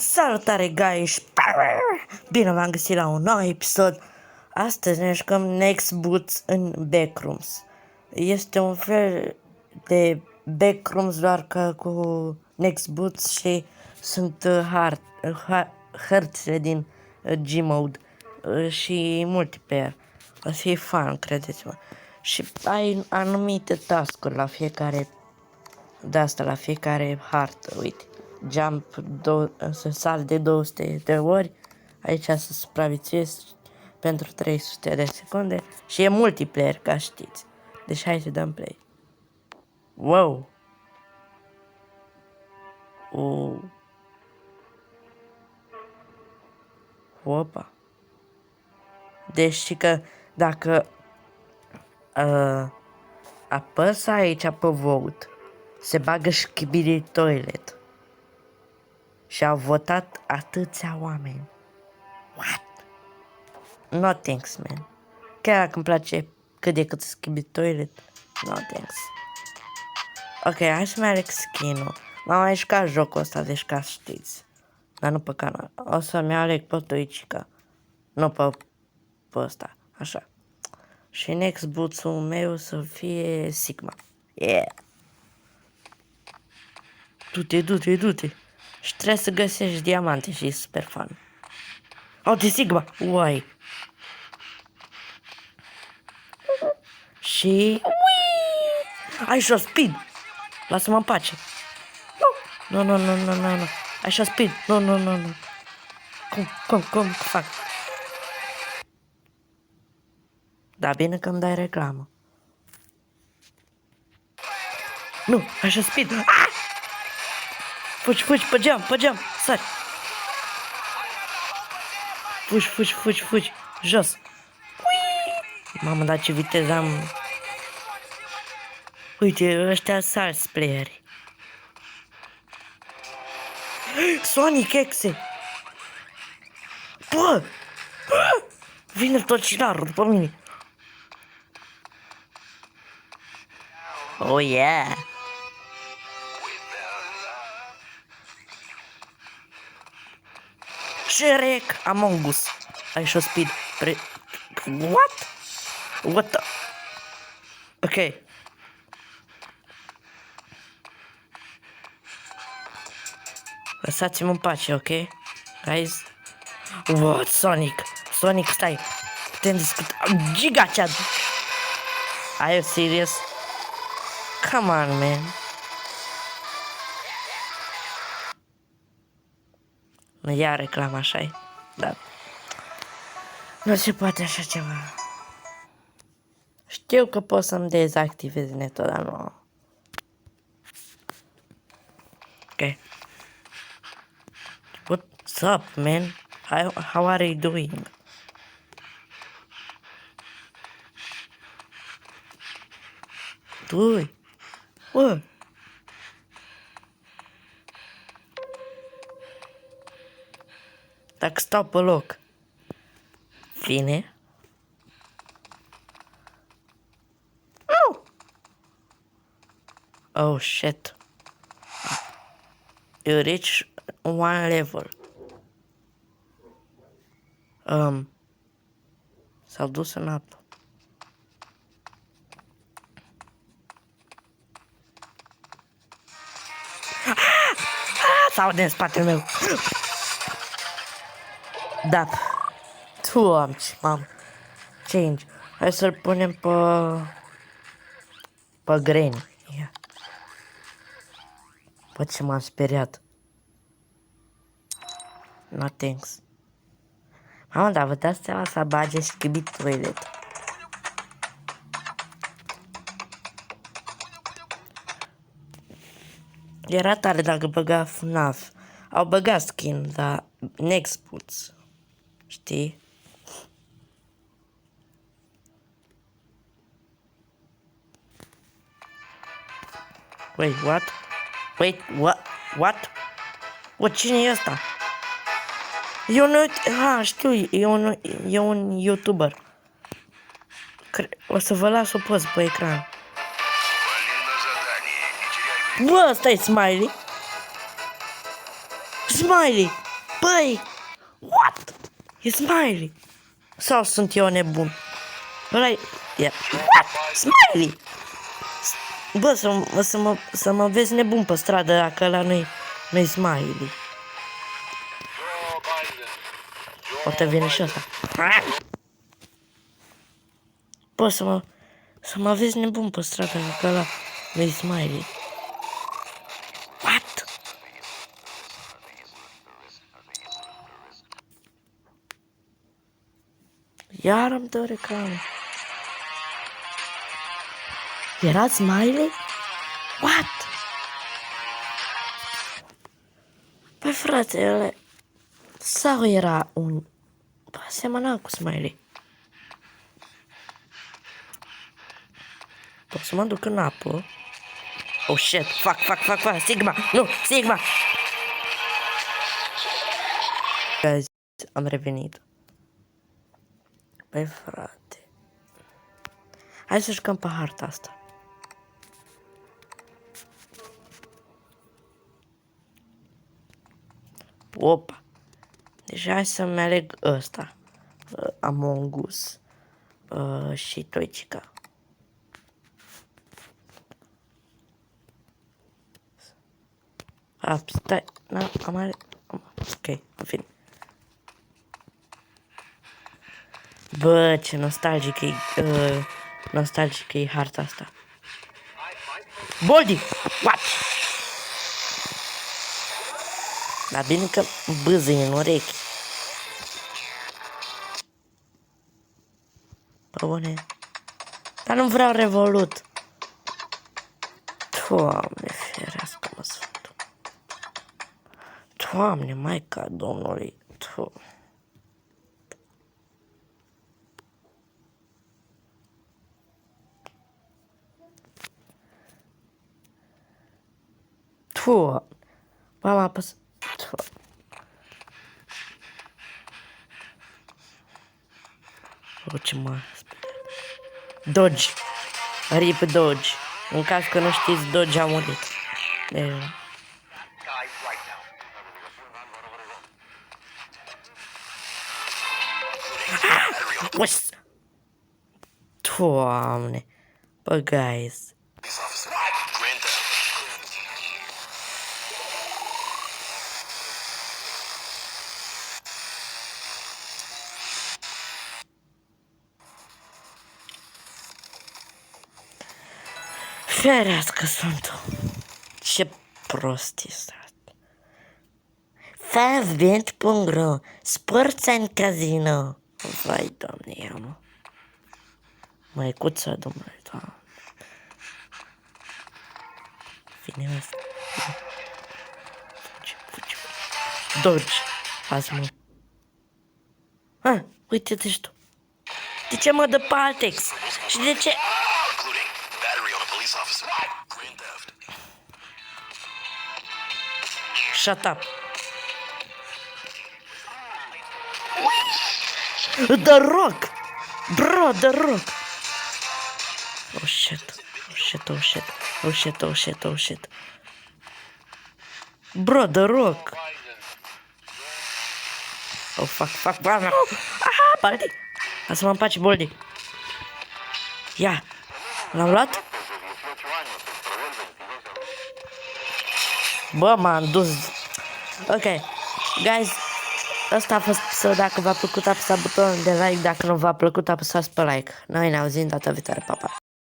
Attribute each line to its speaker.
Speaker 1: Salutare, guys! Bine v-am găsit la un nou episod. Astăzi ne jucăm Next Boots în Backrooms. Este un fel de Backrooms doar că cu Next Boots și sunt hărțile din Gmod și multiplayer. O să fie fun, credeți-mă. Și ai anumite task-uri la fiecare la fiecare hartă, uite. Jump, să sar de 200 de ori, aici să supraviețuiesc pentru 300 de secunde și e multiplayer, ca știți. Deci hai să dăm play. Wow! Opa! Deci și că dacă apăs aici pe vote, se bagă Skibidi Toilet. Și au votat atâția oameni. What? No thanks, man. Chiar dacă îmi place cât de cât Skibidi Toilet, no thanks. Ok, hai să mai aleg skin-ul. M-am mai jucat jocul ăsta, deci ca știți. Dar nu pe canal. O să-mi aleg pe Twitch, nu pe ăsta. Așa. Și Next Boots-ul meu să fie Sigma. Yeah! Du-te. Și trebuie să găsești diamante și e super fun. Uite, Sigma! Uai! Și... Ai și-o speed! Lasă-mă în pace! Nu. Ai și-o speed! Nu. Cum fac? Da, bine că îmi dai reclamă. Nu, ai și-o speed! Ah! Fugi, pe geam, sari! Fugi, jos! Ui! Mamă, dar ce viteză am! Uite, ăștia salți playeri. Sonic Exe! Bă! Vine torcinarul după mine! Oh, yeah! Shrek Among Us. Ai și-o speed. What the... Ok. Lăsați-mă în pace, ok? Guys. What? Sonic, stai. Putem discuta. Giga Chad. Are you serious? Come on, man. Nu ia reclamă, așa-i? Da. Nu se poate așa ceva. Știu că pot să-mi dezactivez netul, dar nu. Ok. What's up, man? How are you doing? Ui. What? Dacă stau pe loc, vine? Oh, shit. You reach one level. S-au dus în apă. S-au din spatele meu. Da. Tu am change. Hai să-l punem pe Granny. Yeah. Bă, ce m-am speriat. No thanks. Mamă, dar vă dați seama să bage Skibidi Toilet. Era tare dacă băga FNAF. Au băgat skin, dar Next Boots. Știi? Wait, what? What, cine e ăsta? Știu, e un YouTuber. O să vă las o poză pe ecran. Bă, ăsta e Smiley. Smiley! Băi! What? E Smiley! Sau sunt eu nebun? Ăla-i... What? Smiley! Bă, să mă vezi nebun pe stradă dacă ăla nu-i Smiley. O te vine și ăsta. Bă, să mă vezi nebun pe stradă dacă ăla nu-i Smiley. What? Iar îmi dă reclamă. Era Smiley? What? Păi frate, ele... Sau era un... Asemăna cu Smiley. Pot să mă duc în apă? Oh shit, fuck, Sigma, nu, Sigma! Guys, am revenit. Păi frate. Hai să jucăm pe harta asta. Opa. Deci hai să-mi aleg ăsta. Among Us. Și Toicica. Stai. Am ales... Ok, în fine. Bă, ce nostalgic e harta asta. Boldi! What? Dar bine că bâzâi în urechi. Bune. Dar nu vreau Revolut. Doamne, ferească-mă Sfântul. Doamne, Maica Domnului. Mama apăs... Ce mă... Dodge. Rip Dodge. În caz că nu știți, Dodge a murit. Deja. Doamne. Bă, guys. Ferească Sfântul. Ce prost este asta. Favent.ro Sports and Casino. Vai, Doamne, ia mă. Măicuța, domnule, Doamne. Vine asta. Fugi. Dodge. Azi, mă. Uite-te-și tu. De ce mă dă pe Altex? Și de ce... Shut up. The Rock! Bro, The Rock! Oh shit. Bro, The Rock! Oh fuck. Aha, Baldi! Lasă-mă în pace, Baldi. Ia! L-am luat? Bă, m-am dus. Ok, guys, asta a fost episodul. Dacă v-a plăcut, apăsați butonul de like. Dacă nu v-a plăcut, apăsați pe like. Noi ne auzim data viitoare, pa, pa.